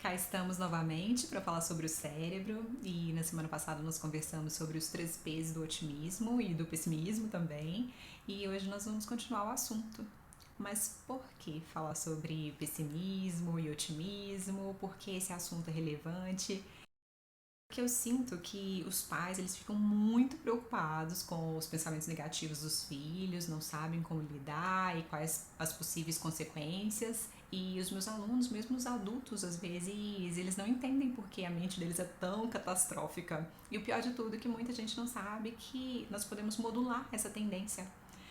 Cá estamos novamente para falar sobre o cérebro e na semana passada nós conversamos sobre os 3 P's do otimismo e do pessimismo também, e hoje nós vamos continuar o assunto. Mas por que falar sobre pessimismo e otimismo? Por que esse assunto é relevante? Porque eu sinto que os pais eles ficam muito preocupados com os pensamentos negativos dos filhos, não sabem como lidar e quais as possíveis consequências. E os meus alunos, mesmo os adultos, às vezes, eles não entendem por que a mente deles é tão catastrófica. E o pior de tudo é que muita gente não sabe que nós podemos modular essa tendência.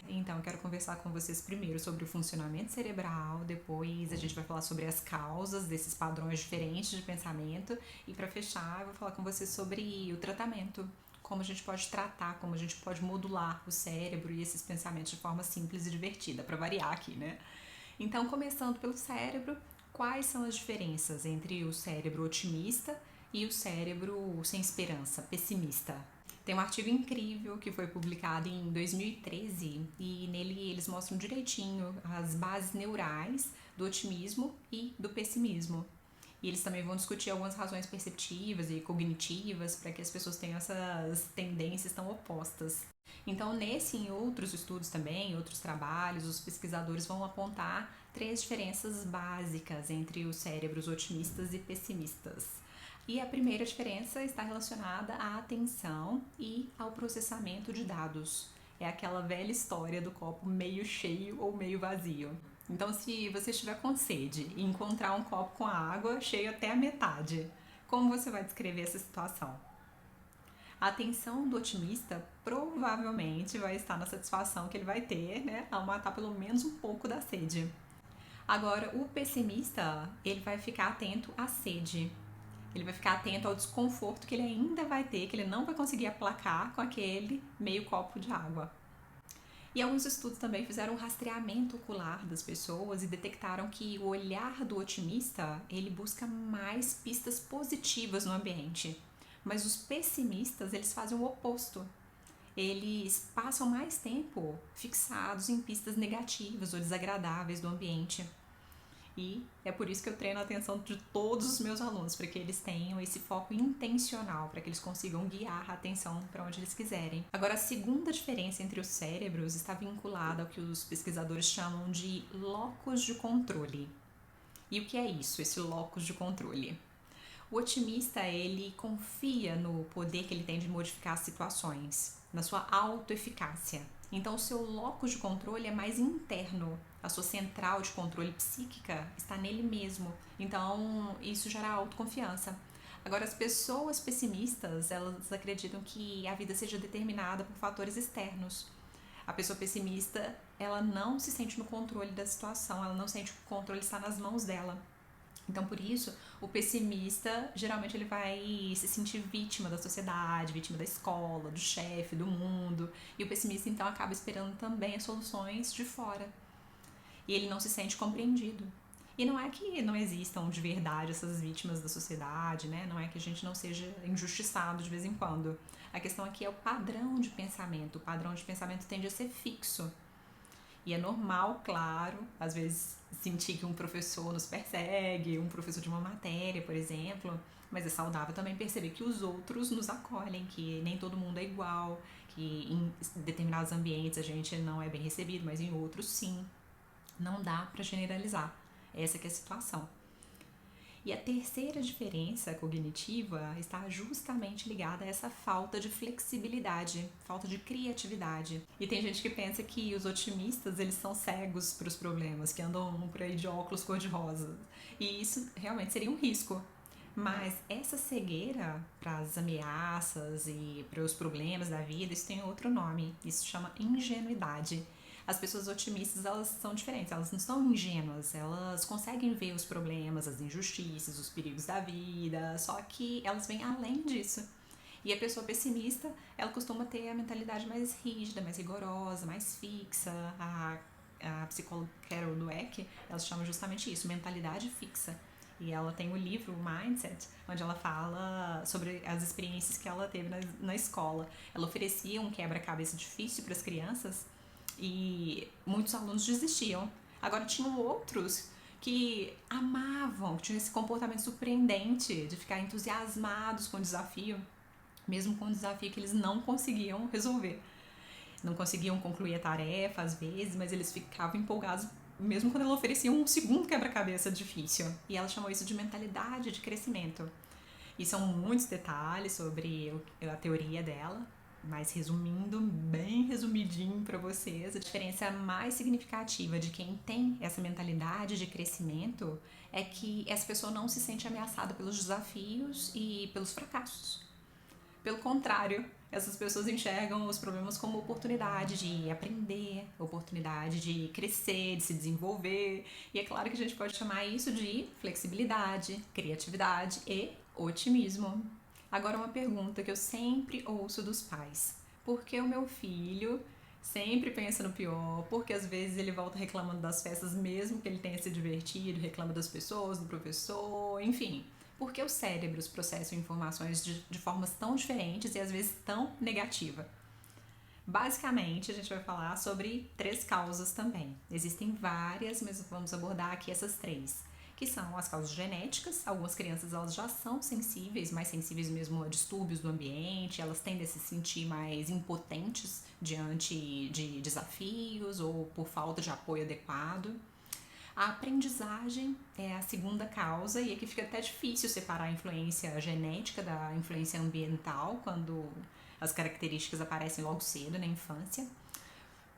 Então, eu quero conversar com vocês primeiro sobre o funcionamento cerebral, depois a gente vai falar sobre as causas desses padrões diferentes de pensamento e para fechar, eu vou falar com vocês sobre o tratamento, como a gente pode tratar, como a gente pode modular o cérebro e esses pensamentos de forma simples e divertida, para variar aqui, né? Então, começando pelo cérebro, quais são as diferenças entre o cérebro otimista e o cérebro sem esperança, pessimista? Tem um artigo incrível que foi publicado em 2013 e nele eles mostram direitinho as bases neurais do otimismo e do pessimismo. E eles também vão discutir algumas razões perceptivas e cognitivas para que as pessoas tenham essas tendências tão opostas. Então, nesse e em outros estudos também, outros trabalhos, os pesquisadores vão apontar 3 diferenças básicas entre os cérebros otimistas e pessimistas. E a primeira diferença está relacionada à atenção e ao processamento de dados. É aquela velha história do copo meio cheio ou meio vazio. Então, se você estiver com sede e encontrar um copo com água cheio até a metade, como você vai descrever essa situação? A atenção do otimista provavelmente vai estar na satisfação que ele vai ter, né, ao matar pelo menos um pouco da sede. Agora, o pessimista, ele vai ficar atento à sede. Ele vai ficar atento ao desconforto que ele ainda vai ter, que ele não vai conseguir aplacar com aquele meio copo de água. E alguns estudos também fizeram um rastreamento ocular das pessoas e detectaram que o olhar do otimista, ele busca mais pistas positivas no ambiente. Mas os pessimistas, eles fazem o oposto. Eles passam mais tempo fixados em pistas negativas ou desagradáveis do ambiente. E é por isso que eu treino a atenção de todos os meus alunos, para que eles tenham esse foco intencional, para que eles consigam guiar a atenção para onde eles quiserem. Agora, a segunda diferença entre os cérebros está vinculada ao que os pesquisadores chamam de locus de controle. E o que é isso, esse locus de controle? O otimista, ele confia no poder que ele tem de modificar as situações, na sua autoeficácia. Então, o seu locus de controle é mais interno. A sua central de controle psíquica está nele mesmo. Então, isso gera autoconfiança. Agora, as pessoas pessimistas, elas acreditam que a vida seja determinada por fatores externos. A pessoa pessimista, ela não se sente no controle da situação, ela não sente que o controle está nas mãos dela. Então, por isso, o pessimista, geralmente ele vai se sentir vítima da sociedade, vítima da escola, do chefe, do mundo. E o pessimista, então, acaba esperando também as soluções de fora. E ele não se sente compreendido. E não é que não existam de verdade essas vítimas da sociedade, né? Não é que a gente não seja injustiçado de vez em quando. A questão aqui é o padrão de pensamento. O padrão de pensamento tende a ser fixo. E é normal, claro, às vezes sentir que um professor nos persegue, um professor de uma matéria, por exemplo, mas é saudável também perceber que os outros nos acolhem, que nem todo mundo é igual, que em determinados ambientes a gente não é bem recebido, mas em outros sim. Não dá para generalizar. Essa que é a situação. E a terceira diferença cognitiva está justamente ligada a essa falta de flexibilidade, falta de criatividade. E tem gente que pensa que os otimistas, eles são cegos para os problemas, que andam por aí de óculos cor-de-rosa. E isso realmente seria um risco. Mas essa cegueira para as ameaças e para os problemas da vida, isso tem outro nome. Isso chama ingenuidade. As pessoas otimistas, elas são diferentes, elas não são ingênuas, elas conseguem ver os problemas, as injustiças, os perigos da vida, só que elas vêm além disso. E a pessoa pessimista, ela costuma ter a mentalidade mais rígida, mais rigorosa, mais fixa. A psicóloga Carol Dweck, ela chama justamente isso, mentalidade fixa. E ela tem o livro Mindset, onde ela fala sobre as experiências que ela teve na escola. Ela oferecia um quebra-cabeça difícil para as crianças, e muitos alunos desistiam. Agora tinham outros que amavam, que tinham esse comportamento surpreendente de ficar entusiasmados com o desafio, mesmo com um desafio que eles não conseguiam resolver. Não conseguiam concluir a tarefa às vezes, mas eles ficavam empolgados mesmo quando ela oferecia um segundo quebra-cabeça difícil. E ela chamou isso de mentalidade de crescimento. E são muitos detalhes sobre a teoria dela, mas resumindo, bem resumidinho para vocês, a diferença mais significativa de quem tem essa mentalidade de crescimento é que essa pessoa não se sente ameaçada pelos desafios e pelos fracassos. Pelo contrário, essas pessoas enxergam os problemas como oportunidade de aprender, oportunidade de crescer, de se desenvolver. E é claro que a gente pode chamar isso de flexibilidade, criatividade e otimismo. Agora uma pergunta que eu sempre ouço dos pais. Por que o meu filho sempre pensa no pior? Porque às vezes ele volta reclamando das festas mesmo que ele tenha se divertido, reclama das pessoas, do professor, enfim. Porque os cérebros processam informações de formas tão diferentes e às vezes tão negativas. Basicamente, a gente vai falar sobre 3 causas também. Existem várias, mas vamos abordar aqui essas 3, que são as causas genéticas. Algumas crianças elas já são sensíveis, mais sensíveis mesmo a distúrbios do ambiente, elas tendem a se sentir mais impotentes diante de desafios ou por falta de apoio adequado. A aprendizagem é a segunda causa, e aqui fica até difícil separar a influência genética da influência ambiental quando as características aparecem logo cedo na infância.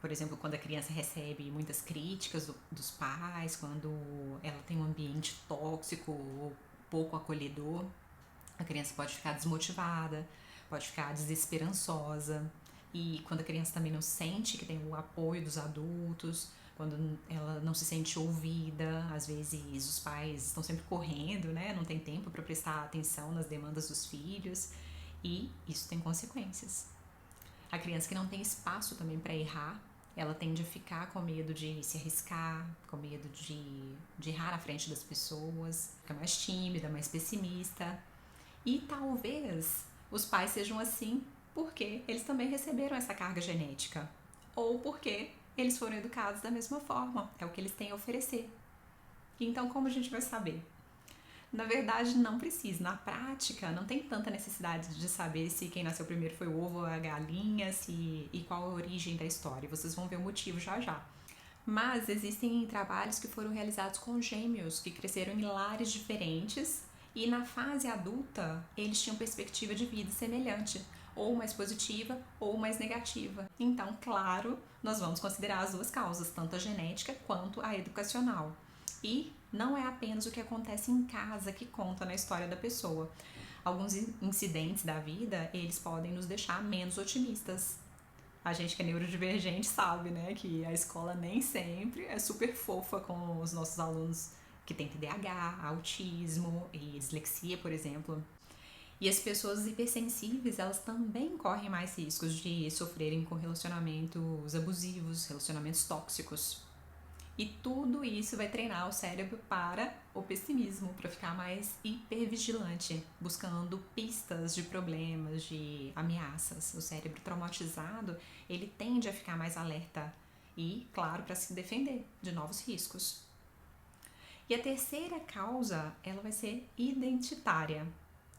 Por exemplo, quando a criança recebe muitas críticas dos pais, quando ela tem um ambiente tóxico ou pouco acolhedor, a criança pode ficar desmotivada, pode ficar desesperançosa. E quando a criança também não sente que tem o apoio dos adultos, quando ela não se sente ouvida, às vezes os pais estão sempre correndo, né? Não tem tempo para prestar atenção nas demandas dos filhos, e isso tem consequências. A criança que não tem espaço também para errar, ela tende a ficar com medo de se arriscar, com medo de errar na frente das pessoas, fica mais tímida, mais pessimista. E talvez os pais sejam assim porque eles também receberam essa carga genética, ou porque eles foram educados da mesma forma, é o que eles têm a oferecer. Então, como a gente vai saber? Na verdade, não precisa. Na prática, não tem tanta necessidade de saber se quem nasceu primeiro foi o ovo ou a galinha, e qual a origem da história. Vocês vão ver o motivo já já. Mas existem trabalhos que foram realizados com gêmeos que cresceram em lares diferentes e na fase adulta eles tinham perspectiva de vida semelhante, ou mais positiva ou mais negativa. Então, claro, nós vamos considerar as 2 causas, tanto a genética quanto a educacional. E não é apenas o que acontece em casa que conta na história da pessoa. Alguns incidentes da vida, eles podem nos deixar menos otimistas. A gente que é neurodivergente sabe, né, que a escola nem sempre é super fofa com os nossos alunos que têm TDAH, autismo e dislexia, por exemplo. E as pessoas hipersensíveis, elas também correm mais riscos de sofrerem com relacionamentos abusivos, relacionamentos tóxicos. E tudo isso vai treinar o cérebro para o pessimismo, para ficar mais hipervigilante, buscando pistas de problemas, de ameaças. O cérebro traumatizado, ele tende a ficar mais alerta e, claro, para se defender de novos riscos. E a terceira causa, ela vai ser identitária.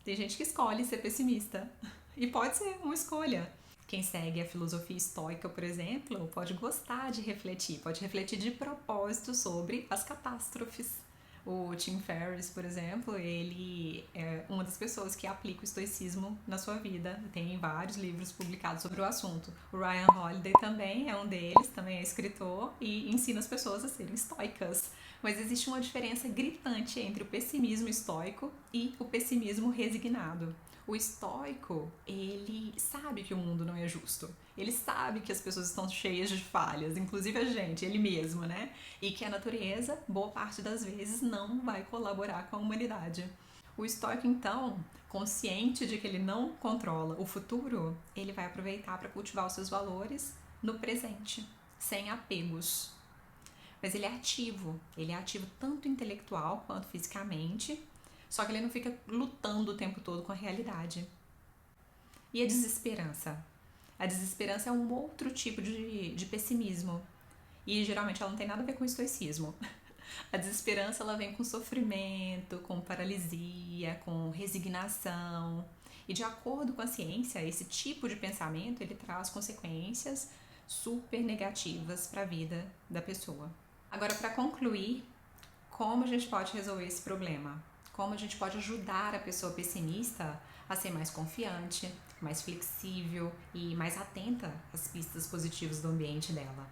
Tem gente que escolhe ser pessimista, e pode ser uma escolha. Quem segue a filosofia estoica, por exemplo, pode gostar de refletir, pode refletir de propósito sobre as catástrofes. O Tim Ferriss, por exemplo, ele é uma das pessoas que aplica o estoicismo na sua vida. Tem vários livros publicados sobre o assunto. O Ryan Holiday também é um deles, também é escritor e ensina as pessoas a serem estoicas. Mas existe uma diferença gritante entre o pessimismo estoico e o pessimismo resignado. O estoico, ele sabe que o mundo não é justo. Ele sabe que as pessoas estão cheias de falhas, inclusive a gente, ele mesmo, né? E que a natureza, boa parte das vezes, não vai colaborar com a humanidade. O estoico, então, consciente de que ele não controla o futuro, ele vai aproveitar para cultivar os seus valores no presente, sem apegos. Mas ele é ativo tanto intelectual quanto fisicamente, só que ele não fica lutando o tempo todo com a realidade. E a desesperança? A desesperança é um outro tipo de pessimismo, e geralmente ela não tem nada a ver com o estoicismo. A desesperança ela vem com sofrimento, com paralisia, com resignação. E de acordo com a ciência, esse tipo de pensamento ele traz consequências super negativas para a vida da pessoa. Agora, para concluir, como a gente pode resolver esse problema? Como a gente pode ajudar a pessoa pessimista a ser mais confiante, mais flexível e mais atenta às pistas positivas do ambiente dela?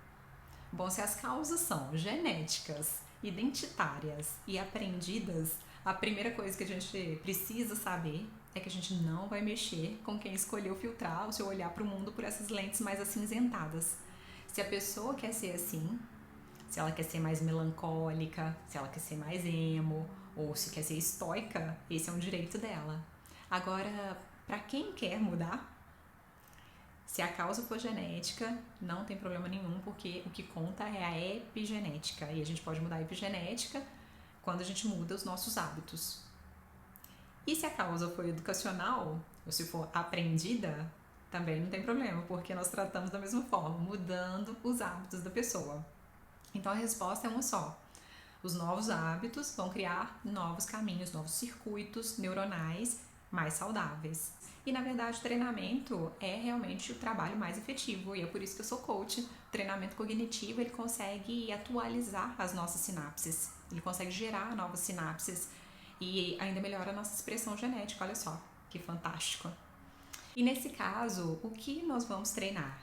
Bom, se as causas são genéticas, identitárias e aprendidas, a primeira coisa que a gente precisa saber é que a gente não vai mexer com quem escolheu filtrar o seu olhar para o mundo por essas lentes mais acinzentadas. Se a pessoa quer ser assim, se ela quer ser mais melancólica, se ela quer ser mais emo, ou se quer ser estoica, esse é um direito dela. Agora, para quem quer mudar, se a causa for genética, não tem problema nenhum, porque o que conta é a epigenética. E a gente pode mudar a epigenética quando a gente muda os nossos hábitos. E se a causa for educacional, ou se for aprendida, também não tem problema, porque nós tratamos da mesma forma, mudando os hábitos da pessoa. Então a resposta é uma só. Os novos hábitos vão criar novos caminhos, novos circuitos neuronais mais saudáveis. E na verdade o treinamento é realmente o trabalho mais efetivo e é por isso que eu sou coach. O treinamento cognitivo ele consegue atualizar as nossas sinapses, ele consegue gerar novas sinapses e ainda melhora a nossa expressão genética, olha só, que fantástico. E nesse caso, o que nós vamos treinar?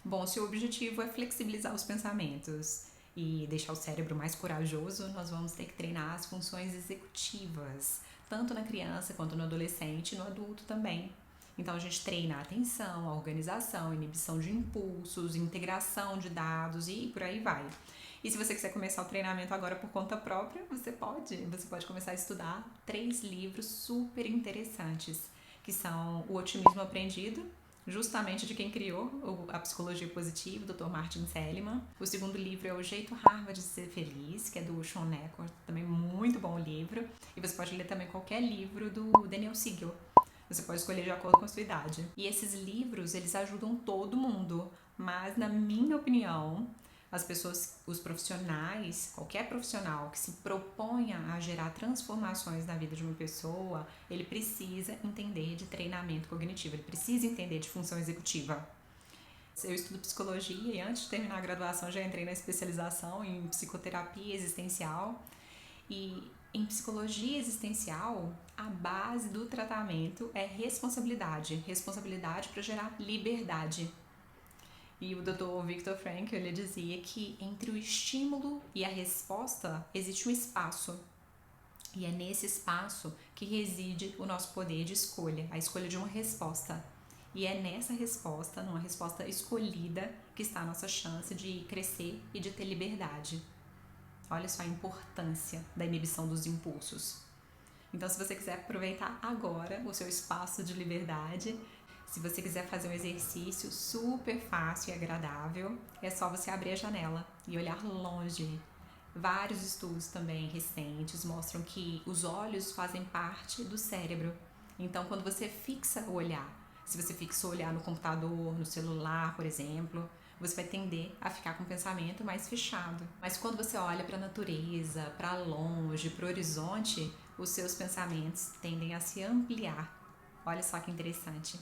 Bom, se o objetivo é flexibilizar os pensamentos e deixar o cérebro mais corajoso, nós vamos ter que treinar as funções executivas, tanto na criança quanto no adolescente e no adulto também. Então a gente treina a atenção, a organização, inibição de impulsos, integração de dados e por aí vai. E se você quiser começar o treinamento agora por conta própria, você pode começar a estudar 3 livros super interessantes, que são O Otimismo Aprendido, justamente de quem criou a psicologia positiva, o Dr. Martin Seligman. O segundo livro é O Jeito Harvard de Ser Feliz, que é do Shawn Neckor, também muito bom livro. E você pode ler também qualquer livro do Daniel Siegel. Você pode escolher de acordo com a sua idade. E esses livros, eles ajudam todo mundo, mas na minha opinião, as pessoas, os profissionais, qualquer profissional que se proponha a gerar transformações na vida de uma pessoa, ele precisa entender de treinamento cognitivo, ele precisa entender de função executiva. Eu estudo psicologia e antes de terminar a graduação já entrei na especialização em psicoterapia existencial. E em psicologia existencial, a base do tratamento é responsabilidade para gerar liberdade. E o Dr. Viktor Frankl, ele dizia que entre o estímulo e a resposta existe um espaço. E é nesse espaço que reside o nosso poder de escolha, a escolha de uma resposta. E é nessa resposta, numa resposta escolhida, que está a nossa chance de crescer e de ter liberdade. Olha só a importância da inibição dos impulsos. Então, se você quiser aproveitar agora o seu espaço de liberdade, se você quiser fazer um exercício super fácil e agradável, é só você abrir a janela e olhar longe. Vários estudos também recentes mostram que os olhos fazem parte do cérebro. Então, quando você fixa o olhar, se você fixa o olhar no computador, no celular, por exemplo, você vai tender a ficar com o pensamento mais fechado. Mas quando você olha para a natureza, para longe, para o horizonte, os seus pensamentos tendem a se ampliar. Olha só que interessante.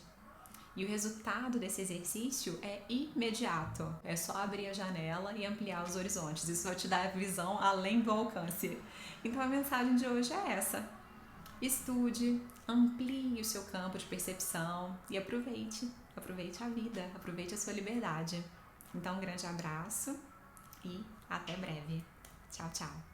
E o resultado desse exercício é imediato. É só abrir a janela e ampliar os horizontes. Isso vai te dar a visão além do alcance. Então a mensagem de hoje é essa. Estude, amplie o seu campo de percepção e aproveite a vida, aproveite a sua liberdade. Então um grande abraço e até breve. Tchau, tchau.